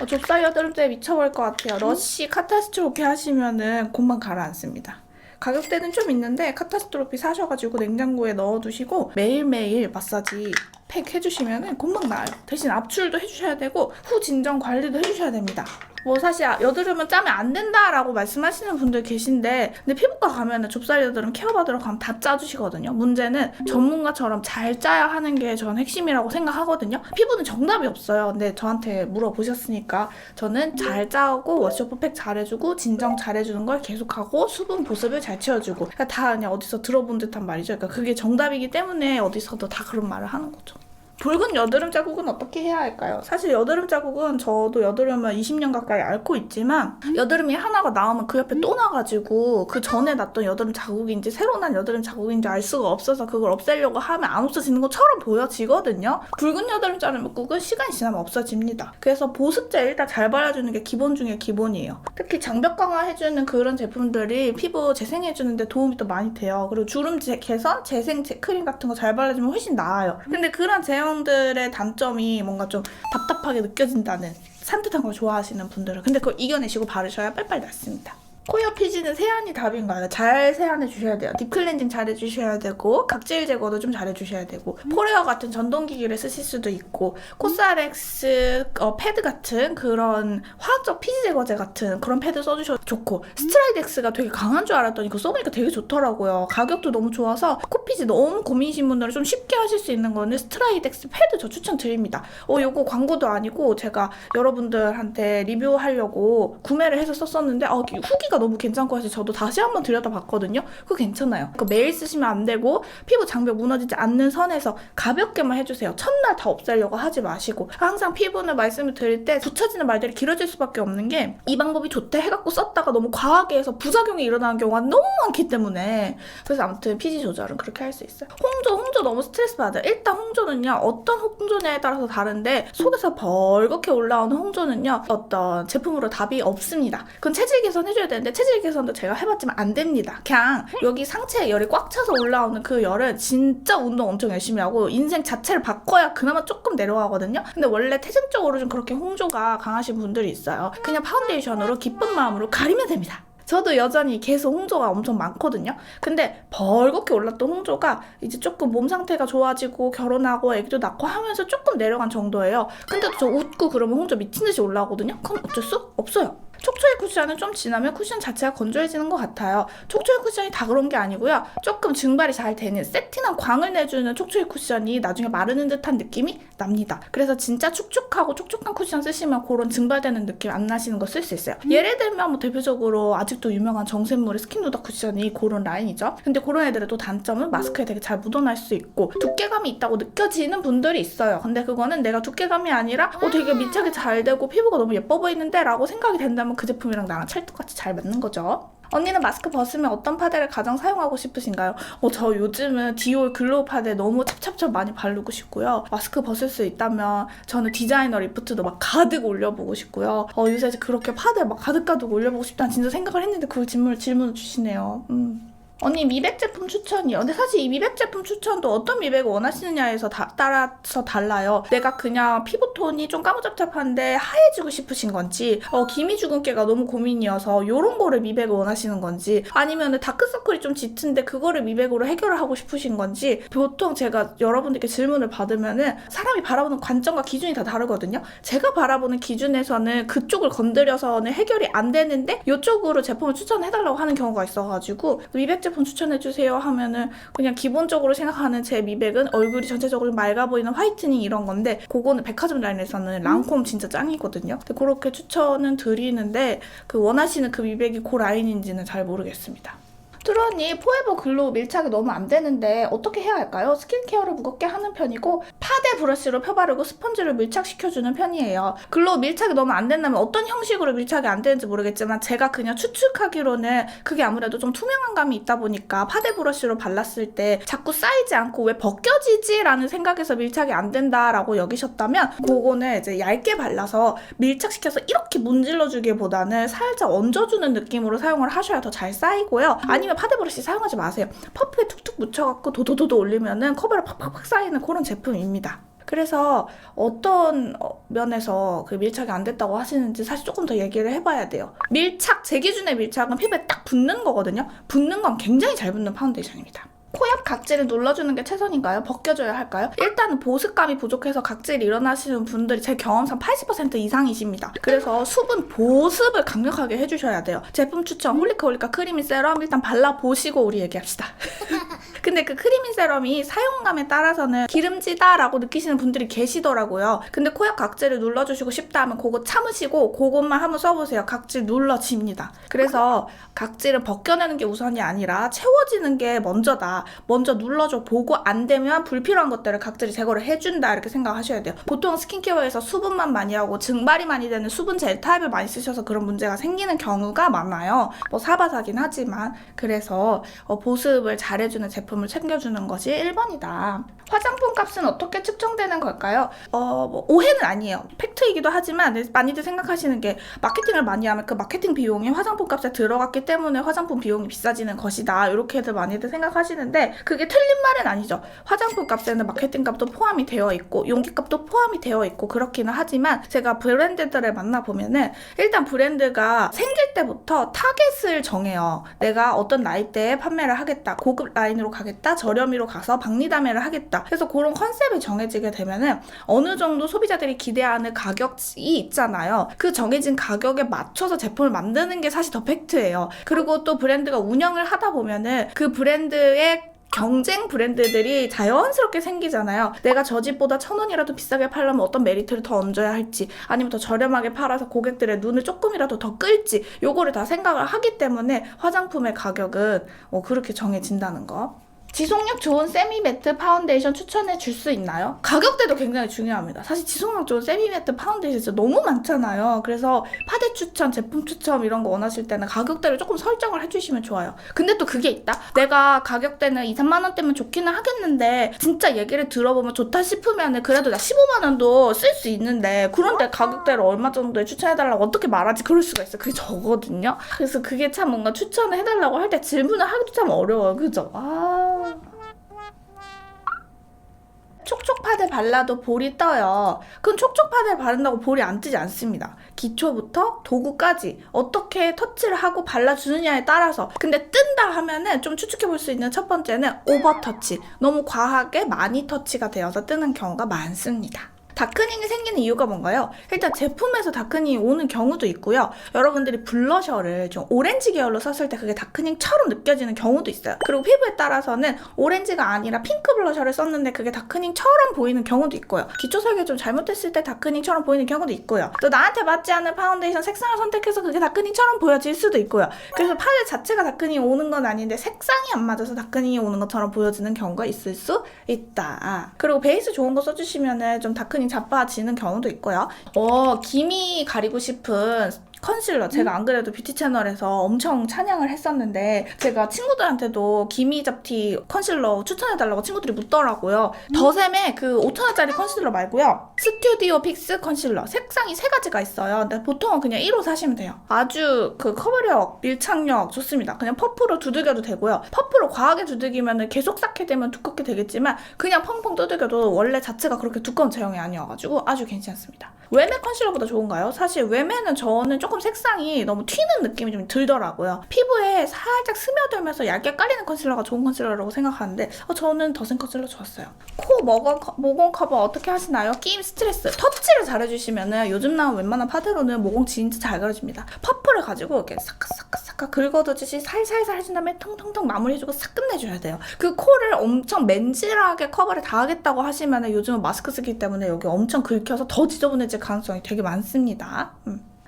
좁쌀 여드름때 미쳐버릴 것 같아요. 러쉬 카타스트로피 하시면은 금방 가라앉습니다. 가격대는 좀 있는데 카타스트로피 사셔가지고 냉장고에 넣어두시고 매일매일 마사지 팩 해주시면은 금방 나아요. 대신 압출도 해주셔야 되고 후 진정 관리도 해주셔야 됩니다. 뭐 사실 여드름은 짜면 안 된다라고 말씀하시는 분들 계신데 근데 피부과 가면은 좁쌀 여드름 케어받으러 가면 다 짜주시거든요. 문제는 전문가처럼 잘 짜야 하는 게 전 핵심이라고 생각하거든요. 피부는 정답이 없어요. 근데 저한테 물어보셨으니까 저는 잘 짜고 워셔프 팩 잘해주고 진정 잘해주는 걸 계속하고 수분 보습을 잘 채워주고 그러니까 다 그냥 어디서 들어본 듯한 말이죠. 그러니까 그게 정답이기 때문에 어디서도 다 그런 말을 하는 거죠. 붉은 여드름 자국은 어떻게 해야 할까요? 사실 여드름 자국은 저도 여드름을 20년 가까이 앓고 있지만 여드름이 하나가 나오면 그 옆에 또 나가지고 그 전에 났던 여드름 자국인지 새로 난 여드름 자국인지 알 수가 없어서 그걸 없애려고 하면 안 없어지는 것처럼 보여지거든요. 붉은 여드름 자르는 물국은 시간이 지나면 없어집니다. 그래서 보습제 일단 잘 발라주는 게 기본 중에 기본이에요. 특히 장벽 강화해주는 그런 제품들이 피부 재생해주는데 도움이 또 많이 돼요. 그리고 주름 개선, 재생 크림 같은 거 잘 발라주면 훨씬 나아요. 근데 그런 제형들의 단점이 뭔가 좀 답답하게 느껴진다는 산뜻한 걸 좋아하시는 분들은 근데 그걸 이겨내시고 바르셔야 빨빨 낫습니다. 코어 피지는 세안이 답인가요? 잘 세안해 주셔야 돼요. 딥클렌징 잘 해주셔야 되고 각질 제거도 좀 잘 해주셔야 되고 포레어 같은 전동기기를 쓰실 수도 있고 코스알엑스 패드 같은 그런 화학적 피지 제거제 같은 그런 패드 써주셔도 좋고 스트라이덱스가 되게 강한 줄 알았더니 그거 써보니까 되게 좋더라고요. 가격도 너무 좋아서 코피지 너무 고민이신 분들은 좀 쉽게 하실 수 있는 거는 스트라이덱스 패드 저 추천드립니다. 요거 광고도 아니고 제가 여러분들한테 리뷰하려고 구매를 해서 썼었는데 후기가 너무 괜찮고 해서 저도 다시 한번 들여다봤거든요. 그거 괜찮아요. 매일 쓰시면 안 되고 피부 장벽 무너지지 않는 선에서 가볍게만 해주세요. 첫날 다 없애려고 하지 마시고 항상 피부는 말씀을 드릴 때 붙여지는 말들이 길어질 수밖에 없는 게 이 방법이 좋대 해갖고 썼다가 너무 과하게 해서 부작용이 일어나는 경우가 너무 많기 때문에 그래서 아무튼 피지 조절은 그렇게 할 수 있어요. 홍조 너무 스트레스 받아요. 일단 홍조는요 어떤 홍조냐에 따라서 다른데 속에서 벌겋게 올라오는 홍조는요 어떤 제품으로 답이 없습니다. 그건 체질 개선 해줘야 되는데 체질 개선도 제가 해봤지만 안 됩니다. 그냥 여기 상체에 열이 꽉 차서 올라오는 그 열은 진짜 운동 엄청 열심히 하고 인생 자체를 바꿔야 그나마 조금 내려가거든요. 근데 원래 태생적으로 좀 그렇게 홍조가 강하신 분들이 있어요. 그냥 파운데이션으로 기쁜 마음으로 가리면 됩니다. 저도 여전히 계속 홍조가 엄청 많거든요. 근데 벌겋게 올랐던 홍조가 이제 조금 몸 상태가 좋아지고 결혼하고 애기도 낳고 하면서 조금 내려간 정도예요. 근데도 저 웃고 그러면 홍조 미친 듯이 올라오거든요. 그럼 어쩔 수 없어요. 촉초이 쿠션은 좀 지나면 쿠션 자체가 건조해지는 것 같아요. 촉초이 쿠션이 다 그런 게 아니고요. 조금 증발이 잘 되는 세팅한 광을 내주는 촉초이 쿠션이 나중에 마르는 듯한 느낌이 납니다. 그래서 진짜 축축하고 촉촉한 쿠션 쓰시면 그런 증발되는 느낌 안 나시는 거 쓸 수 있어요. 예를 들면 뭐 대표적으로 아직도 유명한 정샘물의 스킨누더 쿠션이 그런 라인이죠. 근데 그런 애들의 또 단점은 마스크에 되게 잘 묻어날 수 있고 두께감이 있다고 느껴지는 분들이 있어요. 근데 그거는 내가 두께감이 아니라 되게 밀착이 잘 되고 피부가 너무 예뻐 보이는데 라고 생각이 된다면 그 제품이랑 나랑 찰떡같이 잘 맞는 거죠. 언니는 마스크 벗으면 어떤 파데를 가장 사용하고 싶으신가요? 저 요즘은 디올 글로우 파데 너무 찹찹찹 많이 바르고 싶고요. 마스크 벗을 수 있다면 저는 디자이너 리프트도 막 가득 올려보고 싶고요. 요새 그렇게 파데 막 가득 올려보고 싶다는 진짜 생각을 했는데 그걸 질문을 주시네요. 언니 미백 제품 추천이요. 근데 사실 이 미백 제품 추천도 어떤 미백을 원하시느냐에서 따라서 달라요. 내가 그냥 피부톤이 좀 까무잡잡한데 하얘지고 싶으신 건지 기미주근깨가 너무 고민이어서 요런 거를 미백을 원하시는 건지 아니면 다크서클이 좀 짙은데 그거를 미백으로 해결을 하고 싶으신 건지 보통 제가 여러분들께 질문을 받으면은 사람이 바라보는 관점과 기준이 다 다르거든요. 제가 바라보는 기준에서는 그쪽을 건드려서는 해결이 안 되는데 이쪽으로 제품을 추천해달라고 하는 경우가 있어가지고 미백 제품 추천해주세요 하면은 그냥 기본적으로 생각하는 제 미백은 얼굴이 전체적으로 맑아 보이는 화이트닝 이런 건데 그거는 백화점 라인에서는 랑콤 진짜 짱이거든요. 근데 그렇게 추천은 드리는데 원하시는 그 미백이 그 라인인지는 잘 모르겠습니다. 트루언니 포에버 글로우 밀착이 너무 안 되는데 어떻게 해야 할까요? 스킨케어를 무겁게 하는 편이고 파데 브러쉬로 펴바르고 스펀지를 밀착시켜주는 편이에요. 글로우 밀착이 너무 안 된다면 어떤 형식으로 밀착이 안 되는지 모르겠지만 제가 그냥 추측하기로는 그게 아무래도 좀 투명한 감이 있다 보니까 파데 브러쉬로 발랐을 때 자꾸 쌓이지 않고 왜 벗겨지지? 라는 생각에서 밀착이 안 된다라고 여기셨다면 그거는 이제 얇게 발라서 밀착시켜서 이렇게 문질러주기보다는 살짝 얹어주는 느낌으로 사용을 하셔야 더 잘 쌓이고요. 아니면 파데 브러쉬 사용하지 마세요. 퍼프에 툭툭 묻혀갖고 도도도도 올리면은 커버를 팍팍팍 쌓이는 그런 제품입니다. 그래서 어떤 면에서 그 밀착이 안 됐다고 하시는지 사실 조금 더 얘기를 해봐야 돼요. 밀착, 제 기준의 밀착은 피부에 딱 붙는 거거든요. 붙는 건 굉장히 잘 붙는 파운데이션입니다. 코 옆 각질을 눌러주는 게 최선인가요? 벗겨줘야 할까요? 일단은 보습감이 부족해서 각질이 일어나시는 분들이 제 경험상 80% 이상이십니다. 그래서 수분 보습을 강력하게 해주셔야 돼요. 제품 추천 홀리카 크리미 세럼 일단 발라보시고 우리 얘기합시다. 근데 그 크리미 세럼이 사용감에 따라서는 기름지다라고 느끼시는 분들이 계시더라고요. 근데 코 옆 각질을 눌러주시고 싶다 하면 그거 참으시고 그것만 한번 써보세요. 각질 눌러집니다. 그래서 각질을 벗겨내는 게 우선이 아니라 채워지는 게 먼저다. 먼저 눌러줘 보고 안 되면 불필요한 것들을 각질이 제거를 해준다 이렇게 생각하셔야 돼요. 보통 스킨케어에서 수분만 많이 하고 증발이 많이 되는 수분 젤 타입을 많이 쓰셔서 그런 문제가 생기는 경우가 많아요. 뭐 사바사긴 하지만 그래서 보습을 잘해주는 제품을 챙겨주는 것이 1번이다. 화장품 값은 어떻게 측정되는 걸까요? 뭐 오해는 아니에요. 팩트이기도 하지만 많이들 생각하시는 게 마케팅을 많이 하면 그 마케팅 비용이 화장품 값에 들어갔기 때문에 화장품 비용이 비싸지는 것이다. 이렇게들 많이들 생각하시는데 그게 틀린 말은 아니죠. 화장품 값에는 마케팅 값도 포함이 되어 있고 용기 값도 포함이 되어 있고 그렇기는 하지만 제가 브랜드들을 만나보면은 일단 브랜드가 생길 때부터 타겟을 정해요. 내가 어떤 나이대에 판매를 하겠다. 고급 라인으로 가겠다. 저렴이로 가서 박리담회를 하겠다. 그래서 그런 컨셉이 정해지게 되면은 어느 정도 소비자들이 기대하는 가격이 있잖아요. 그 정해진 가격에 맞춰서 제품을 만드는 게 사실 더 팩트예요. 그리고 또 브랜드가 운영을 하다 보면은 그 브랜드의 경쟁 브랜드들이 자연스럽게 생기잖아요. 내가 저 집보다 1,000원이라도 비싸게 팔려면 어떤 메리트를 더 얹어야 할지 아니면 더 저렴하게 팔아서 고객들의 눈을 조금이라도 더 끌지 요거를 다 생각을 하기 때문에 화장품의 가격은 그렇게 정해진다는 거. 지속력 좋은 세미 매트 파운데이션 추천해 줄 수 있나요? 가격대도 굉장히 중요합니다. 사실 지속력 좋은 세미 매트 파운데이션 진짜 너무 많잖아요. 그래서 파데 추천, 제품 추천 이런 거 원하실 때는 가격대를 조금 설정을 해주시면 좋아요. 근데 또 그게 있다? 내가 가격대는 2, 3만 원대면 좋기는 하겠는데 진짜 얘기를 들어보면 좋다 싶으면 그래도 나 15만 원도 쓸 수 있는데 그런데 가격대를 얼마 정도에 추천해달라고 어떻게 말하지? 그럴 수가 있어요. 그게 저거든요. 그래서 그게 참 뭔가 추천을 해달라고 할 때 질문을 하기도 참 어려워요. 그죠? 촉촉 파데 발라도 볼이 떠요. 그럼 촉촉 파데를 바른다고 볼이 안 뜨지 않습니다. 기초부터 도구까지 어떻게 터치를 하고 발라주느냐에 따라서. 근데 뜬다 하면은 좀 추측해 볼 수 있는 첫 번째는 오버 터치. 너무 과하게 많이 터치가 되어서 뜨는 경우가 많습니다. 다크닝이 생기는 이유가 뭔가요? 일단 제품에서 다크닝이 오는 경우도 있고요. 여러분들이 블러셔를 좀 오렌지 계열로 썼을 때 그게 다크닝처럼 느껴지는 경우도 있어요. 그리고 피부에 따라서는 오렌지가 아니라 핑크 블러셔를 썼는데 그게 다크닝처럼 보이는 경우도 있고요. 기초 설계 좀 잘못했을 때 다크닝처럼 보이는 경우도 있고요. 또 나한테 맞지 않는 파운데이션 색상을 선택해서 그게 다크닝처럼 보여질 수도 있고요. 그래서 파데 자체가 다크닝이 오는 건 아닌데 색상이 안 맞아서 다크닝이 오는 것처럼 보여지는 경우가 있을 수 있다. 그리고 베이스 좋은 거 써주시면은 좀 다크닝 자빠지는 경우도 있고요. 기미 가리고 싶은 컨실러 제가 안 그래도 뷰티 채널에서 엄청 찬양을 했었는데 제가 친구들한테도 기미 잡티 컨실러 추천해달라고 친구들이 묻더라고요. 더샘의 그 5,000원짜리 컨실러 말고요. 스튜디오 픽스 컨실러 색상이 3가지가 있어요. 근데 보통은 그냥 1호 사시면 돼요. 아주 그 커버력, 밀착력 좋습니다. 그냥 퍼프로 두들겨도 되고요. 퍼프로 과하게 두들기면 계속 쌓게 되면 두껍게 되겠지만 그냥 펑펑 두들겨도 원래 자체가 그렇게 두꺼운 제형이 아니어가지고 아주 괜찮습니다. 웨메 컨실러보다 좋은가요? 사실 웨메는 저는 조금 색상이 너무 튀는 느낌이 좀 들더라고요. 피부에 살짝 스며들면서 얇게 깔리는 컨실러가 좋은 컨실러라고 생각하는데 저는 더샘 컨실러 좋았어요. 코 모공 커버 어떻게 하시나요? 끼임 스트레스 터치를 잘해주시면은 요즘 나온 웬만한 파데로는 모공 진짜 잘 가려집니다. 퍼프를 가지고 이렇게 싹싹싹싹 긁어두듯이 살살살 해준 다음에 통통통 마무리해주고 싹 끝내줘야 돼요. 그 코를 엄청 맨질하게 커버를 다 하겠다고 하시면은 요즘은 마스크 쓰기 때문에 여기 엄청 긁혀서 더 지저분해질 가능성이 되게 많습니다.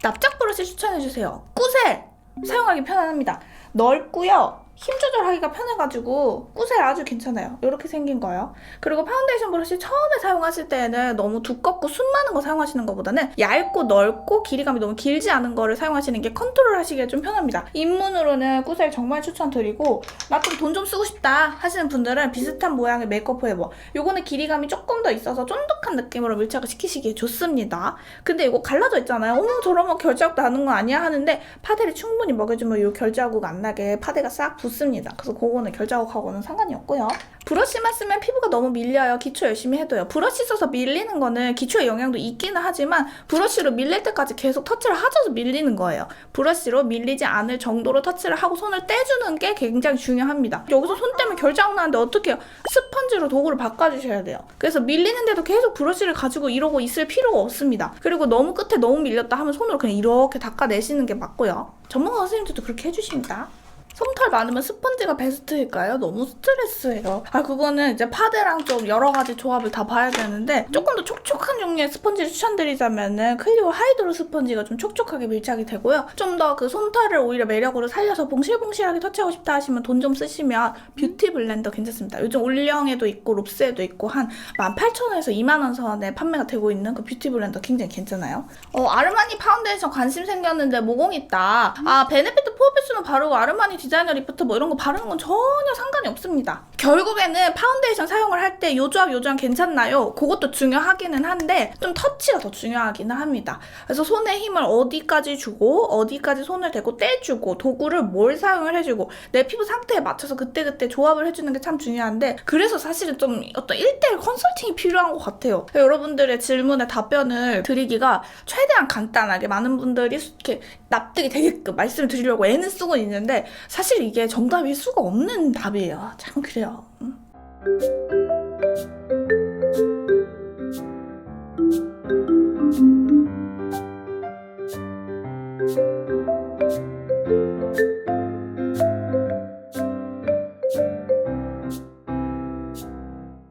납작 브러쉬 추천해주세요. 꾸셀 사용하기 편합니다. 넓고요. 힘 조절하기가 편해가지고 꾸셀 아주 괜찮아요. 이렇게 생긴 거예요. 그리고 파운데이션 브러쉬 처음에 사용하실 때는 너무 두껍고 숨 많은 거 사용하시는 것보다는 얇고 넓고 길이감이 너무 길지 않은 거를 사용하시는 게 컨트롤 하시기에 좀 편합니다. 입문으로는 꾸셀 정말 추천드리고 나 좀 돈 좀 쓰고 싶다 하시는 분들은 비슷한 모양의 메이크업 포에버 요거는 길이감이 조금 더 있어서 쫀득한 느낌으로 밀착을 시키시기에 좋습니다. 근데 이거 갈라져 있잖아요. 어머 저러면 결자국 나는 거 아니야 하는데 파데를 충분히 먹여주면 이 결자국 안 나게 파데가 싹 붙습니다. 그래서 그거는 결자국하고는 상관이 없고요. 브러쉬만 쓰면 피부가 너무 밀려요. 기초 열심히 해도요. 브러쉬 써서 밀리는 거는 기초에 영향도 있기는 하지만 브러쉬로 밀릴 때까지 계속 터치를 하셔서 밀리는 거예요. 브러쉬로 밀리지 않을 정도로 터치를 하고 손을 떼주는 게 굉장히 중요합니다. 여기서 손 떼면 결자국 나는데 어떻게 해요? 스펀지로 도구를 바꿔주셔야 돼요. 그래서 밀리는데도 계속 브러쉬를 가지고 이러고 있을 필요가 없습니다. 그리고 너무 끝에 너무 밀렸다 하면 손으로 그냥 이렇게 닦아내시는 게 맞고요. 전문가 선생님들도 그렇게 해주십니다. 솜털 많으면 스펀지가 베스트일까요? 너무 스트레스예요. 그거는 이제 파데랑 좀 여러 가지 조합을 다 봐야 되는데 조금 더 촉촉한 종류의 스펀지를 추천드리자면은 클리오 하이드로 스펀지가 좀 촉촉하게 밀착이 되고요. 좀 더 그 솜털을 오히려 매력으로 살려서 봉실봉실하게 터치하고 싶다 하시면 돈 좀 쓰시면 뷰티 블렌더 괜찮습니다. 요즘 올영에도 있고 롭스에도 있고 한 18,000원에서 2만원 선에 판매가 되고 있는 그 뷰티 블렌더 굉장히 괜찮아요. 아르마니 파운데이션 관심 생겼는데 모공 있다. 베네피트 포어피스는 바르고 아르마니 디자이너 리프트 뭐 이런 거 바르는 건 전혀 상관이 없습니다. 결국에는 파운데이션 사용을 할 때 요 조합 괜찮나요? 그것도 중요하기는 한데 좀 터치가 더 중요하기는 합니다. 그래서 손에 힘을 어디까지 주고 어디까지 손을 대고 떼주고 도구를 뭘 사용을 해주고 내 피부 상태에 맞춰서 그때그때 조합을 해주는 게 참 중요한데 그래서 사실은 좀 어떤 1대1 컨설팅이 필요한 것 같아요. 여러분들의 질문에 답변을 드리기가 최대한 간단하게 많은 분들이 이렇게 납득이 되게끔 말씀을 드리려고 애는 쓰고 있는데 사실 이게 정답일 수가 없는 답이에요. 참 그래요.